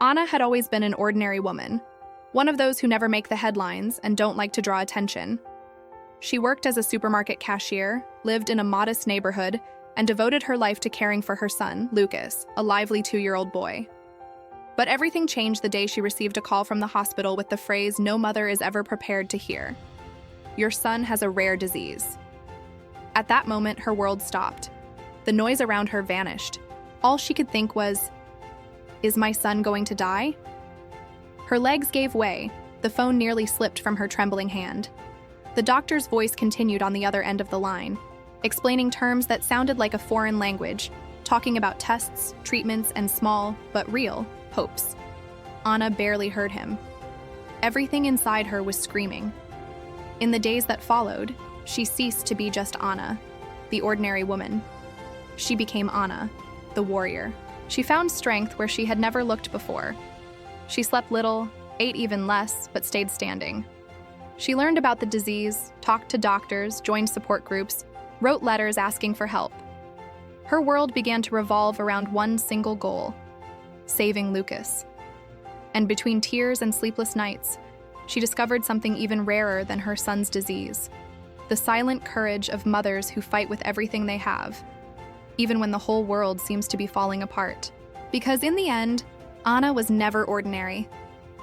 Anna had always been an ordinary woman, one of those who never make the headlines and don't like to draw attention. She worked as a supermarket cashier, lived in a modest neighborhood, and devoted her life to caring for her son, Lucas, a lively 2-year-old boy. But everything changed the day she received a call from the hospital with the phrase no mother is ever prepared to hear. Your son has a rare disease. At that moment, her world stopped. The noise around her vanished. All she could think was, is my son going to die? Her legs gave way. The phone nearly slipped from her trembling hand. The doctor's voice continued on the other end of the line, explaining terms that sounded like a foreign language, talking about tests, treatments, and small, but real, hopes. Anna barely heard him. Everything inside her was screaming. In the days that followed, she ceased to be just Anna, the ordinary woman. She became Anna, the warrior. She found strength where she had never looked before. She slept little, ate even less, but stayed standing. She learned about the disease, talked to doctors, joined support groups, wrote letters asking for help. Her world began to revolve around one single goal: saving Lucas. And between tears and sleepless nights, she discovered something even rarer than her son's disease: the silent courage of mothers who fight with everything they have, even when the whole world seems to be falling apart. Because in the end, Anna was never ordinary.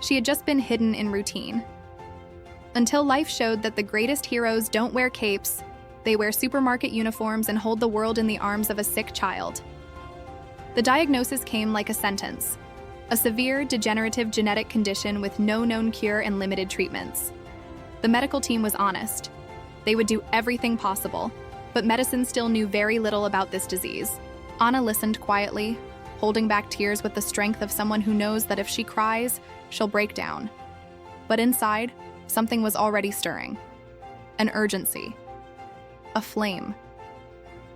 She had just been hidden in routine. Until life showed that the greatest heroes don't wear capes, they wear supermarket uniforms and hold the world in the arms of a sick child. The diagnosis came like a sentence: a severe degenerative genetic condition with no known cure and limited treatments. The medical team was honest. They would do everything possible, but medicine still knew very little about this disease. Anna listened quietly, holding back tears with the strength of someone who knows that if she cries, she'll break down. But inside, something was already stirring. An urgency. A flame.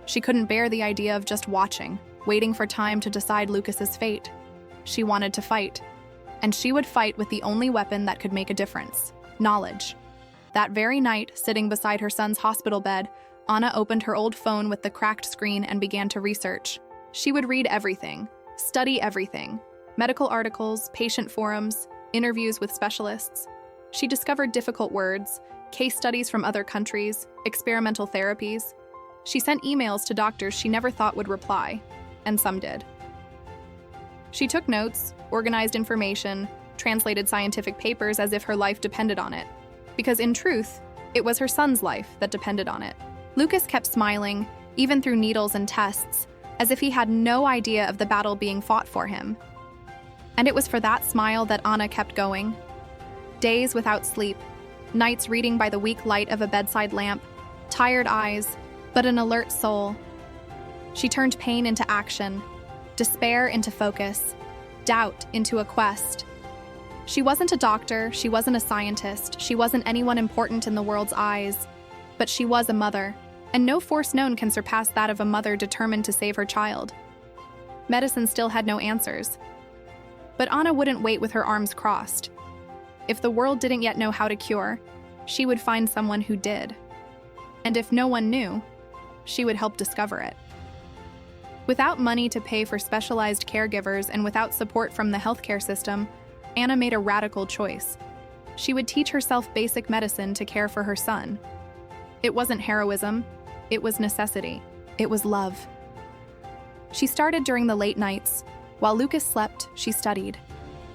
She couldn't bear the idea of just watching, waiting for time to decide Lucas's fate. She wanted to fight. And she would fight with the only weapon that could make a difference: knowledge. That very night, sitting beside her son's hospital bed, Anna opened her old phone with the cracked screen and began to research. She would read everything, study everything: medical articles, patient forums, interviews with specialists. She discovered difficult words, case studies from other countries, experimental therapies. She sent emails to doctors she never thought would reply, and some did. She took notes, organized information, translated scientific papers as if her life depended on it. Because in truth, it was her son's life that depended on it. Lucas kept smiling, even through needles and tests, as if he had no idea of the battle being fought for him. And it was for that smile that Anna kept going. Days without sleep, nights reading by the weak light of a bedside lamp, tired eyes, but an alert soul. She turned pain into action, despair into focus, doubt into a quest. She wasn't a doctor, she wasn't a scientist, she wasn't anyone important in the world's eyes, but she was a mother, and no force known can surpass that of a mother determined to save her child. Medicine still had no answers, but Anna wouldn't wait with her arms crossed. If the world didn't yet know how to cure, she would find someone who did. And if no one knew, she would help discover it. Without money to pay for specialized caregivers and without support from the healthcare system, Anna made a radical choice. She would teach herself basic medicine to care for her son. It wasn't heroism, it was necessity. It was love. She started during the late nights. While Lucas slept, she studied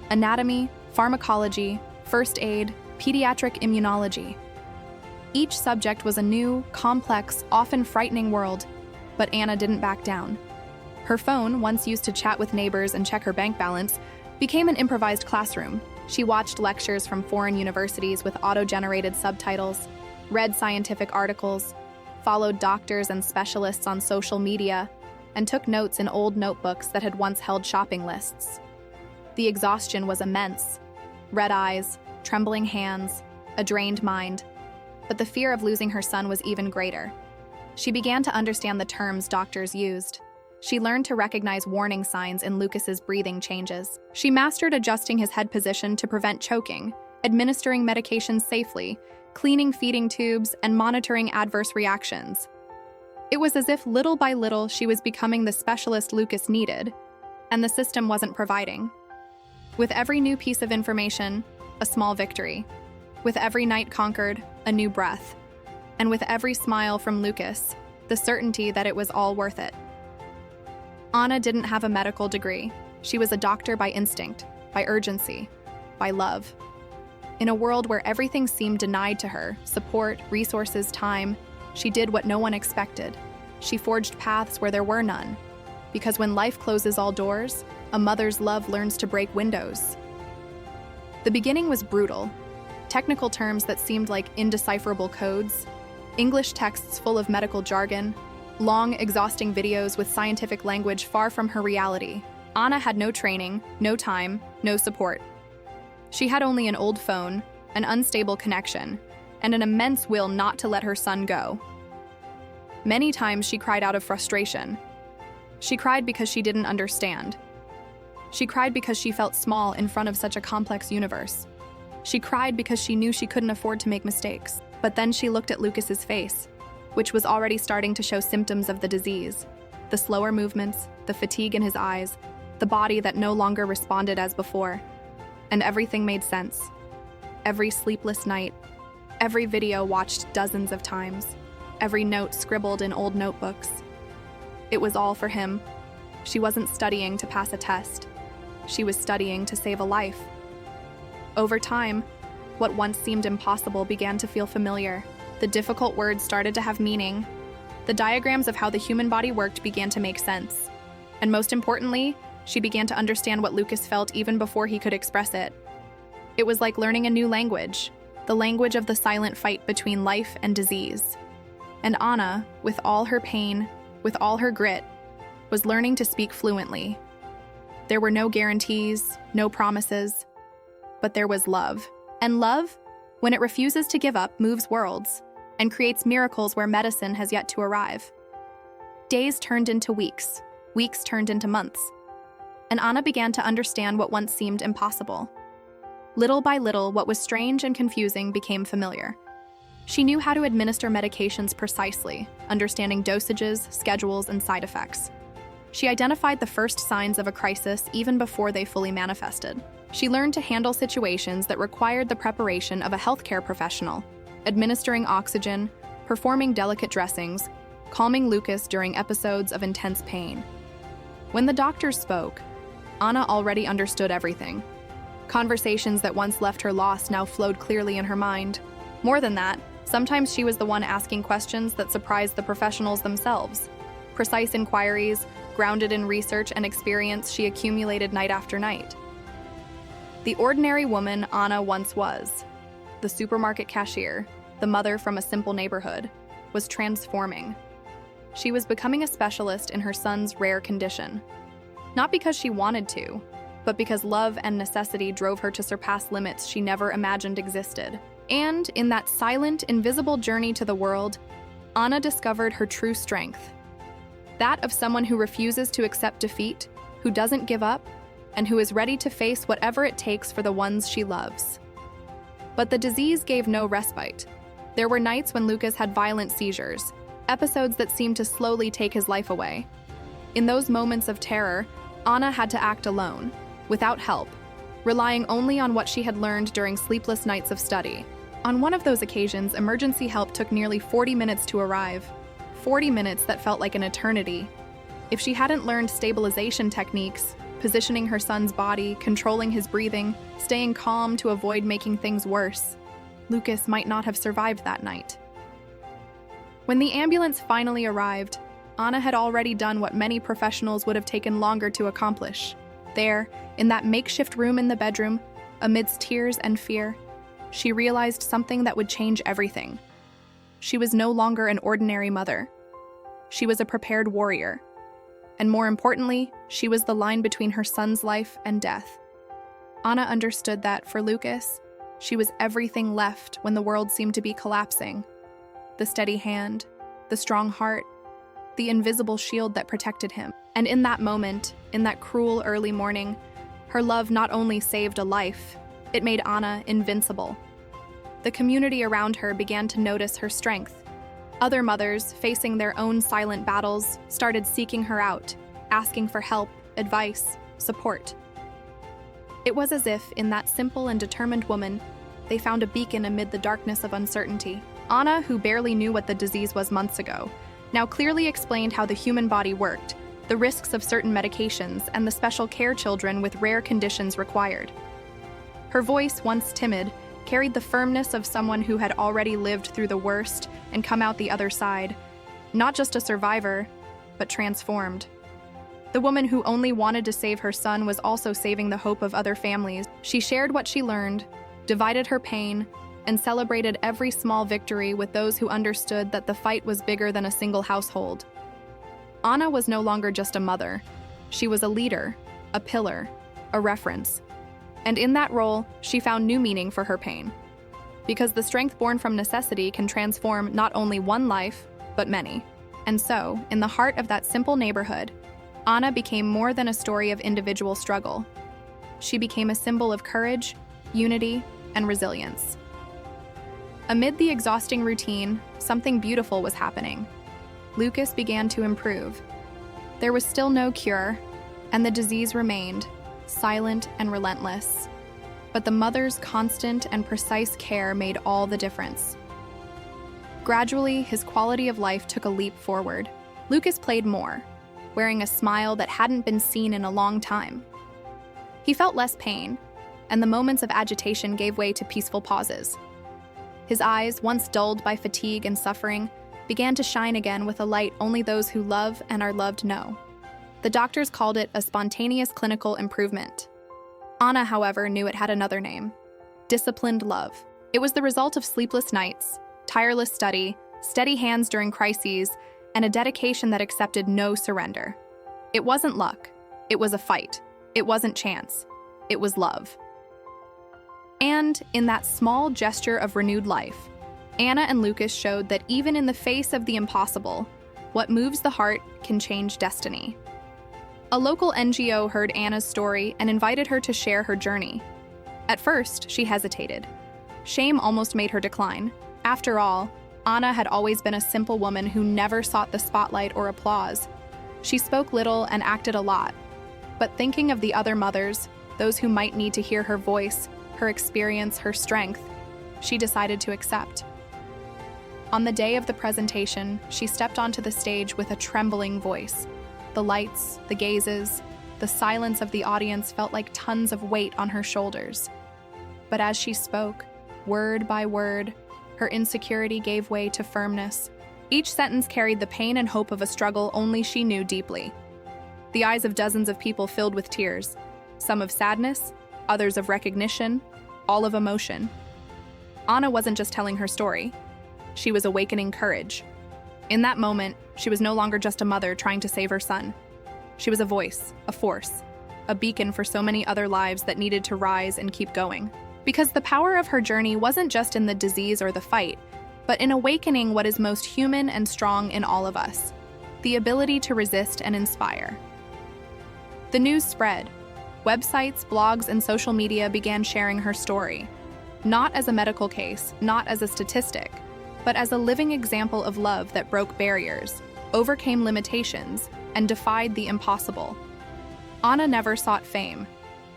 anatomy, pharmacology, first aid, pediatric immunology. Each subject was a new, complex, often frightening world, but Anna didn't back down. Her phone, once used to chat with neighbors and check her bank balance, became an improvised classroom. She watched lectures from foreign universities with auto-generated subtitles, read scientific articles, followed doctors and specialists on social media, and took notes in old notebooks that had once held shopping lists. The exhaustion was immense. Red eyes, trembling hands, a drained mind. But the fear of losing her son was even greater. She began to understand the terms doctors used. She learned to recognize warning signs in Lucas's breathing changes. She mastered adjusting his head position to prevent choking, administering medications safely, cleaning feeding tubes, and monitoring adverse reactions. It was as if little by little she was becoming the specialist Lucas needed, and the system wasn't providing. With every new piece of information, a small victory. With every night conquered, a new breath. And with every smile from Lucas, the certainty that it was all worth it. Anna didn't have a medical degree. She was a doctor by instinct, by urgency, by love. In a world where everything seemed denied to her, support, resources, time, she did what no one expected. She forged paths where there were none. Because when life closes all doors, a mother's love learns to break windows. The beginning was brutal. Technical terms that seemed like indecipherable codes, English texts full of medical jargon, long, exhausting videos with scientific language far from her reality. Anna had no training, no time, no support. She had only an old phone, an unstable connection, and an immense will not to let her son go. Many times she cried out of frustration. She cried because she didn't understand. She cried because she felt small in front of such a complex universe. She cried because she knew she couldn't afford to make mistakes. But then she looked at Lucas's face, which was already starting to show symptoms of the disease. The slower movements, the fatigue in his eyes, the body that no longer responded as before. And everything made sense. Every sleepless night, every video watched dozens of times, every note scribbled in old notebooks. It was all for him. She wasn't studying to pass a test. She was studying to save a life. Over time, what once seemed impossible began to feel familiar. The difficult words started to have meaning. The diagrams of how the human body worked began to make sense. And most importantly, she began to understand what Lucas felt even before he could express it. It was like learning a new language, the language of the silent fight between life and disease. And Anna, with all her pain, with all her grit, was learning to speak fluently. There were no guarantees, no promises, but there was love. And love, when it refuses to give up, moves worlds and creates miracles where medicine has yet to arrive. Days turned into weeks, weeks turned into months, and Anna began to understand what once seemed impossible. Little by little, what was strange and confusing became familiar. She knew how to administer medications precisely, understanding dosages, schedules, and side effects. She identified the first signs of a crisis even before they fully manifested. She learned to handle situations that required the preparation of a healthcare professional, administering oxygen, performing delicate dressings, calming Lucas during episodes of intense pain. When the doctors spoke, Anna already understood everything. Conversations that once left her lost now flowed clearly in her mind. More than that, sometimes she was the one asking questions that surprised the professionals themselves. Precise inquiries, grounded in research and experience she accumulated night after night. The ordinary woman Anna once was, the supermarket cashier, the mother from a simple neighborhood, was transforming. She was becoming a specialist in her son's rare condition. Not because she wanted to, but because love and necessity drove her to surpass limits she never imagined existed. And in that silent, invisible journey to the world, Anna discovered her true strength. That of someone who refuses to accept defeat, who doesn't give up, and who is ready to face whatever it takes for the ones she loves. But the disease gave no respite. There were nights when Lucas had violent seizures, episodes that seemed to slowly take his life away. In those moments of terror, Anna had to act alone, without help, relying only on what she had learned during sleepless nights of study. On one of those occasions, emergency help took nearly 40 minutes to arrive. 40 minutes that felt like an eternity. If she hadn't learned stabilization techniques, positioning her son's body, controlling his breathing, staying calm to avoid making things worse, Lucas might not have survived that night. When the ambulance finally arrived, Anna had already done what many professionals would have taken longer to accomplish. There, in that makeshift room in the bedroom, amidst tears and fear, she realized something that would change everything. She was no longer an ordinary mother. She was a prepared warrior. And more importantly, she was the line between her son's life and death. Anna understood that, for Lucas, she was everything left when the world seemed to be collapsing. The steady hand, the strong heart, the invisible shield that protected him. And in that moment, in that cruel early morning, her love not only saved a life, it made Anna invincible. The community around her began to notice her strength. Other mothers, facing their own silent battles, started seeking her out, asking for help, advice, support. It was as if, in that simple and determined woman, they found a beacon amid the darkness of uncertainty. Anna, who barely knew what the disease was months ago, now clearly explained how the human body worked, the risks of certain medications, and the special care children with rare conditions required. Her voice, once timid, carried the firmness of someone who had already lived through the worst and come out the other side, not just a survivor, but transformed. The woman who only wanted to save her son was also saving the hope of other families. She shared what she learned, divided her pain, and celebrated every small victory with those who understood that the fight was bigger than a single household. Anna was no longer just a mother. She was a leader, a pillar, a reference. And in that role, she found new meaning for her pain. Because the strength born from necessity can transform not only one life, but many. And so, in the heart of that simple neighborhood, Anna became more than a story of individual struggle. She became a symbol of courage, unity, and resilience. Amid the exhausting routine, something beautiful was happening. Lucas began to improve. There was still no cure, and the disease remained, silent and relentless. But the mother's constant and precise care made all the difference. Gradually, his quality of life took a leap forward. Lucas played more, wearing a smile that hadn't been seen in a long time. He felt less pain, and the moments of agitation gave way to peaceful pauses. His eyes, once dulled by fatigue and suffering, began to shine again with a light only those who love and are loved know. The doctors called it a spontaneous clinical improvement. Anna, however, knew it had another name: disciplined love. It was the result of sleepless nights, tireless study, steady hands during crises, and a dedication that accepted no surrender. It wasn't luck. It was a fight. It wasn't chance. It was love. And in that small gesture of renewed life, Anna and Lucas showed that even in the face of the impossible, what moves the heart can change destiny. A local NGO heard Anna's story and invited her to share her journey. At first, she hesitated. Shame almost made her decline. After all, Anna had always been a simple woman who never sought the spotlight or applause. She spoke little and acted a lot. But thinking of the other mothers, those who might need to hear her voice, her experience, her strength, she decided to accept. On the day of the presentation, she stepped onto the stage with a trembling voice. The lights, the gazes, the silence of the audience felt like tons of weight on her shoulders. But as she spoke, word by word, her insecurity gave way to firmness. Each sentence carried the pain and hope of a struggle only she knew deeply. The eyes of dozens of people filled with tears, some of sadness, others of recognition, all of emotion. Anna wasn't just telling her story. She was awakening courage. In that moment, she was no longer just a mother trying to save her son. She was a voice, a force, a beacon for so many other lives that needed to rise and keep going. Because the power of her journey wasn't just in the disease or the fight, but in awakening what is most human and strong in all of us: the ability to resist and inspire. The news spread. Websites, blogs, and social media began sharing her story, not as a medical case, not as a statistic, but as a living example of love that broke barriers, overcame limitations, and defied the impossible. Anna never sought fame.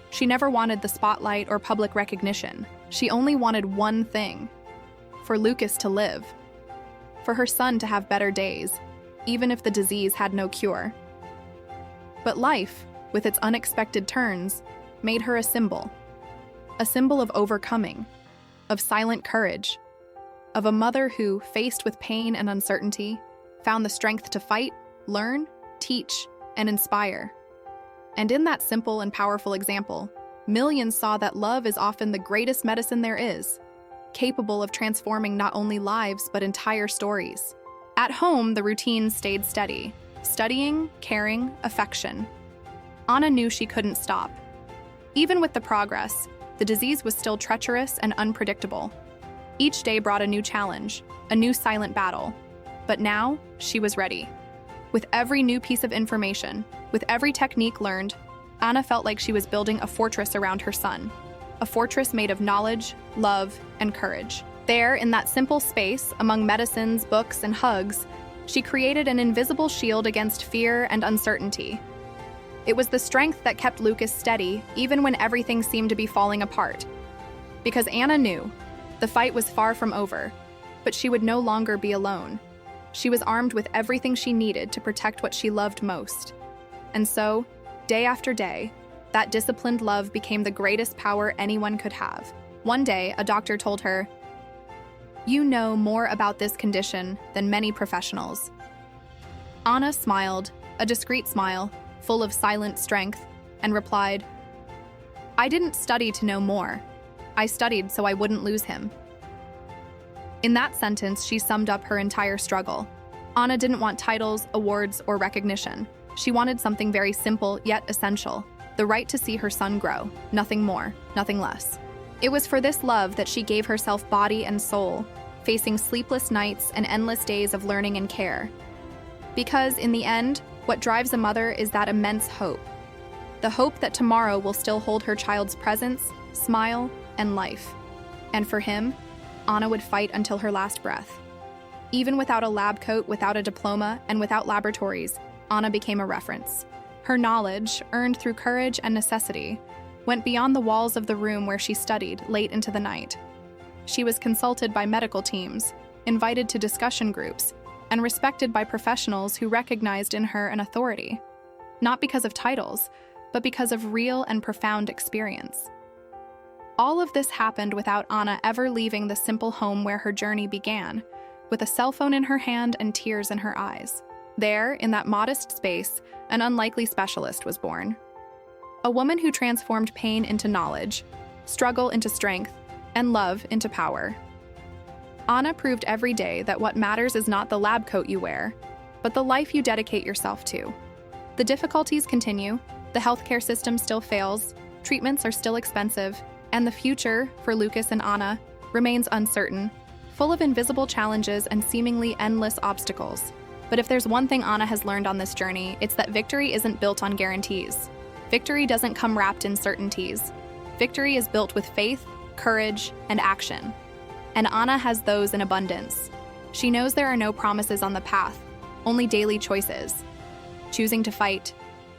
She never wanted the spotlight or public recognition. She only wanted one thing: for Lucas to live, for her son to have better days, even if the disease had no cure. But life, with its unexpected turns, made her a symbol of overcoming, of silent courage, of a mother who, faced with pain and uncertainty, found the strength to fight, learn, teach, and inspire. And in that simple and powerful example, millions saw that love is often the greatest medicine there is, capable of transforming not only lives but entire stories. At home, the routine stayed steady: studying, caring, affection. Anna knew she couldn't stop. Even with the progress, the disease was still treacherous and unpredictable. Each day brought a new challenge, a new silent battle. But now, she was ready. With every new piece of information, with every technique learned, Anna felt like she was building a fortress around her son. A fortress made of knowledge, love, and courage. There, in that simple space, among medicines, books, and hugs, she created an invisible shield against fear and uncertainty. It was the strength that kept Lucas steady, even when everything seemed to be falling apart. Because Anna knew the fight was far from over, but she would no longer be alone. She was armed with everything she needed to protect what she loved most. And so, day after day, that disciplined love became the greatest power anyone could have. One day, a doctor told her, "You know more about this condition than many professionals." Anna smiled, a discreet smile, full of silent strength, and replied, "I didn't study to know more. I studied so I wouldn't lose him." In that sentence, she summed up her entire struggle. Anna didn't want titles, awards, or recognition. She wanted something very simple yet essential: the right to see her son grow, nothing more, nothing less. It was for this love that she gave herself body and soul, facing sleepless nights and endless days of learning and care. Because, in the end, what drives a mother is that immense hope. The hope that tomorrow will still hold her child's presence, smile, and life. And for him, Anna would fight until her last breath. Even without a lab coat, without a diploma, and without laboratories, Anna became a reference. Her knowledge, earned through courage and necessity, went beyond the walls of the room where she studied late into the night. She was consulted by medical teams, invited to discussion groups, and respected by professionals who recognized in her an authority, not because of titles, but because of real and profound experience. All of this happened without Anna ever leaving the simple home where her journey began, with a cell phone in her hand and tears in her eyes. There, in that modest space, an unlikely specialist was born. A woman who transformed pain into knowledge, struggle into strength, and love into power. Anna proved every day that what matters is not the lab coat you wear, but the life you dedicate yourself to. The difficulties continue, the healthcare system still fails, treatments are still expensive, and the future, for Lucas and Anna, remains uncertain, full of invisible challenges and seemingly endless obstacles. But if there's one thing Anna has learned on this journey, it's that victory isn't built on guarantees. Victory doesn't come wrapped in certainties. Victory is built with faith, courage, and action. And Anna has those in abundance. She knows there are no promises on the path, only daily choices. Choosing to fight,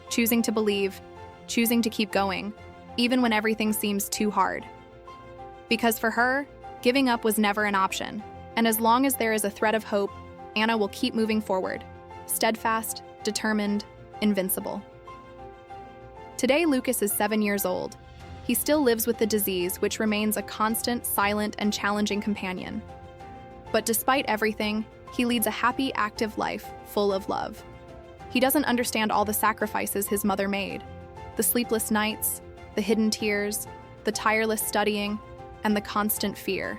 choosing to believe, choosing to keep going, even when everything seems too hard. Because for her, giving up was never an option, and as long as there is a thread of hope, Anna will keep moving forward, steadfast, determined, invincible. Today, Lucas is 7 years old. He still lives with the disease, which remains a constant, silent, and challenging companion. But despite everything, he leads a happy, active life full of love. He doesn't understand all the sacrifices his mother made, the sleepless nights, the hidden tears, the tireless studying, and the constant fear.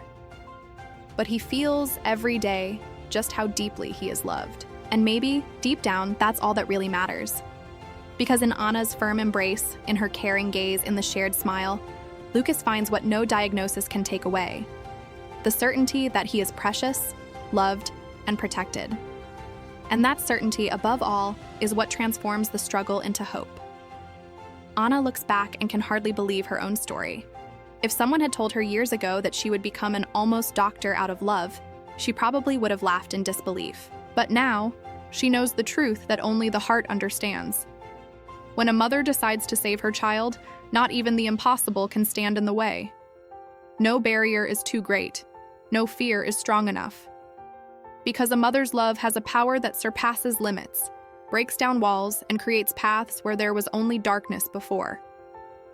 But he feels every day just how deeply he is loved. And maybe, deep down, that's all that really matters. Because in Anna's firm embrace, in her caring gaze, in the shared smile, Lucas finds what no diagnosis can take away: the certainty that he is precious, loved, and protected. And that certainty, above all, is what transforms the struggle into hope. Anna looks back and can hardly believe her own story. If someone had told her years ago that she would become an almost doctor out of love, she probably would have laughed in disbelief. But now, she knows the truth that only the heart understands. When a mother decides to save her child, not even the impossible can stand in the way. No barrier is too great. No fear is strong enough. Because a mother's love has a power that surpasses limits, breaks down walls, and creates paths where there was only darkness before.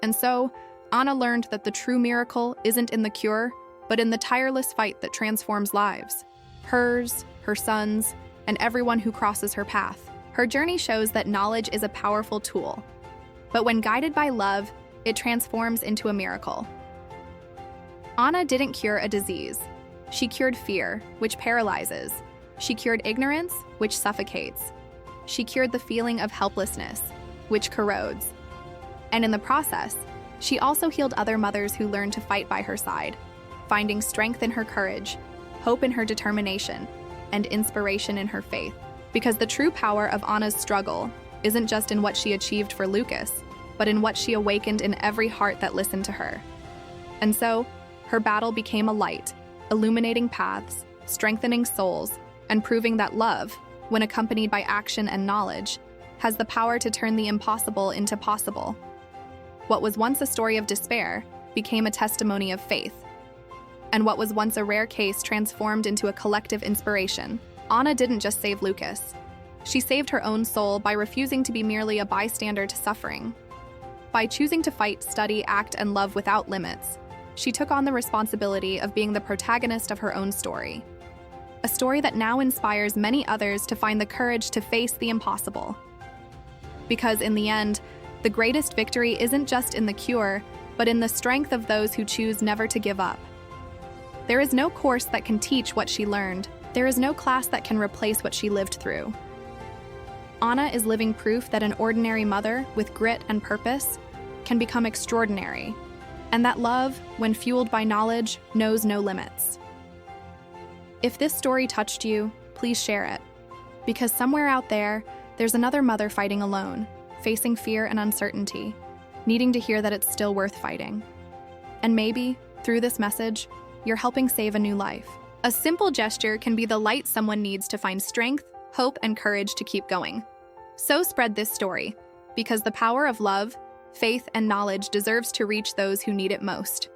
And so, Anna learned that the true miracle isn't in the cure, but in the tireless fight that transforms lives. Hers, her son's, and everyone who crosses her path. Her journey shows that knowledge is a powerful tool, but when guided by love, it transforms into a miracle. Anna didn't cure a disease. She cured fear, which paralyzes. She cured ignorance, which suffocates. She cured the feeling of helplessness, which corrodes. And in the process, she also healed other mothers who learned to fight by her side, finding strength in her courage, hope in her determination, and inspiration in her faith. Because the true power of Anna's struggle isn't just in what she achieved for Lucas, but in what she awakened in every heart that listened to her. And so, her battle became a light, illuminating paths, strengthening souls, and proving that love, when accompanied by action and knowledge, has the power to turn the impossible into possible. What was once a story of despair became a testimony of faith. And what was once a rare case transformed into a collective inspiration. Anna didn't just save Lucas. She saved her own soul by refusing to be merely a bystander to suffering. By choosing to fight, study, act, and love without limits, she took on the responsibility of being the protagonist of her own story. A story that now inspires many others to find the courage to face the impossible. Because in the end, the greatest victory isn't just in the cure, but in the strength of those who choose never to give up. There is no course that can teach what she learned. There is no class that can replace what she lived through. Anna is living proof that an ordinary mother with grit and purpose can become extraordinary, and that love, when fueled by knowledge, knows no limits. If this story touched you, please share it, because somewhere out there, there's another mother fighting alone, facing fear and uncertainty, needing to hear that it's still worth fighting. And maybe, through this message, you're helping save a new life. A simple gesture can be the light someone needs to find strength, hope, and courage to keep going. So spread this story, because the power of love, faith, and knowledge deserves to reach those who need it most.